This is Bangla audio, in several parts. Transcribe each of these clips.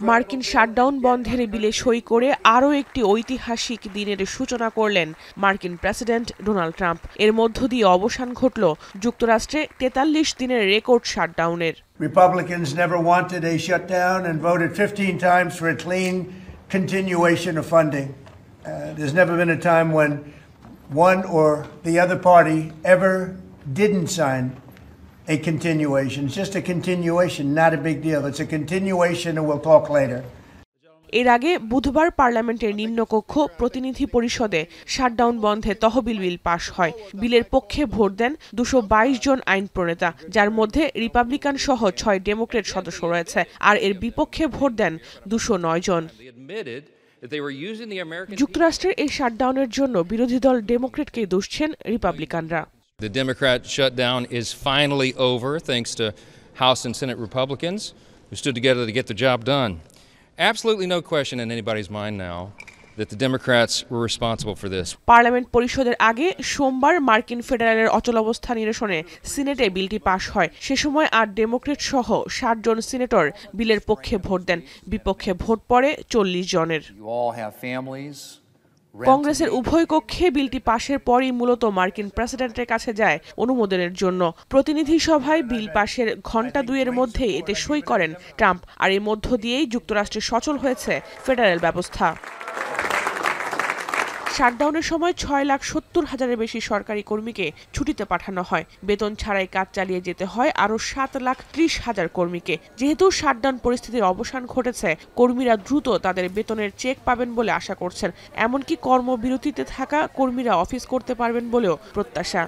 মার্কিন শাটডাউন বন্ধের বিলে সই করে আরও একটি ঐতিহাসিক দিনের সূচনা করলেন মার্কিন প্রেসিডেন্ট ডোনাল্ড ট্রাম্প। এর মধ্য দিয়ে অবসান ঘটল যুক্তরাষ্ট্রে 43 দিনের record শাটডাউনের। Republicans never wanted a shutdown and voted 15 times for a clean continuation of funding. There's never been a time when one or the other party ever didn't sign a continuation. It's just a continuation, not a big deal. It's a continuation and we'll talk later. এর আগে বুধবার পার্লামেন্টের নিম্নকক্ষ প্রতিনিধি পরিষদে শাটডাউন বন্ধে তহবিল বিল পাশ হয়। বিলের পক্ষে ভোট দেন 222 জন আইন প্রণেতা, যার মধ্যে রিপাবলিকান সহ 6 ডেমোক্রেট সদস্য রয়েছে, আর এর বিপক্ষে ভোট দেন 209 জন। যুক্তরাষ্ট্রের এই শাটডাউনের জন্য বিরোধী দল ডেমোক্রেটকে দুষছেন রিপাবলিকানরা। The Democrat shutdown is finally over thanks to House and Senate Republicans who stood together to get the job done. Absolutely no question in anybody's mind now that the Democrats were responsible for this. Parliament পরিষদের আগে সোমবার মার্কিন ফেডারেলের অচলাবস্থা নিরসনে সিনেটে বিলটি পাশ হয়। সে সময় 8 ডেমোক্রেট সহ 60 জন সিনেটর বিলের পক্ষে ভোট দেন, বিপক্ষে ভোট পড়ে 40 জনের। কংগ্রেসের উভয় কক্ষে বিলটি পাশের পরই মূলত মার্কিন প্রেসিডেন্টের কাছে যায় অনুমোদনের জন্য। প্রতিনিধি সভায় বিল পাশের ঘণ্টা দুয়ের মধ্যেই এতে সই করেন ট্রাম্প, আর এর মধ্য দিয়েই যুক্তরাষ্ট্রে সচল হয়েছে ফেডারেল ব্যবস্থা। শাটডাউনের সময় 6,70,000-এর বেশি সরকারি কর্মীকে ছুটিতে পাঠানো হয়। বেতন ছাড়াই কাজ চালিয়ে যেতে হয় আরও 7,30,000 কর্মীকে। যেহেতু শাটডাউন পরিস্থিতির অবসান ঘটেছে, কর্মীরা দ্রুত তাদের বেতনের চেক পাবেন বলে আশা করছেন। এমনকি কর্মবিরতিতে থাকা কর্মীরা অফিস করতে পারবেন বলেও প্রত্যাশা।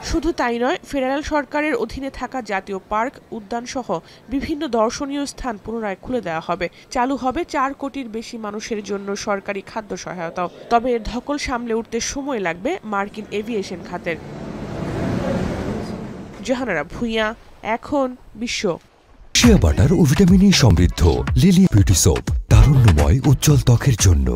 শুধু তাই নয়, ফেডারেল সরকারের অধীনে থাকা জাতীয় পার্ক, উদ্যান সহ বিভিন্ন দর্শনীয় স্থান পুনরায় খুলে দেওয়া হবে। চালু হবে 4 কোটির বেশি মানুষের জন্য সরকারি খাদ্য সহায়তাও। তবে এর ধকল সামলে উঠতে সময় লাগবে মার্কিন এভিয়েশন খাতের। জাহানারা ভুঁইয়া, এখন বিশ্ব। শিয়া বাটার ও ভিটামিন ই সমৃদ্ধ লিলি বিউটি সোপ, তারুণ্যময় উজ্জ্বল ত্বকের জন্য।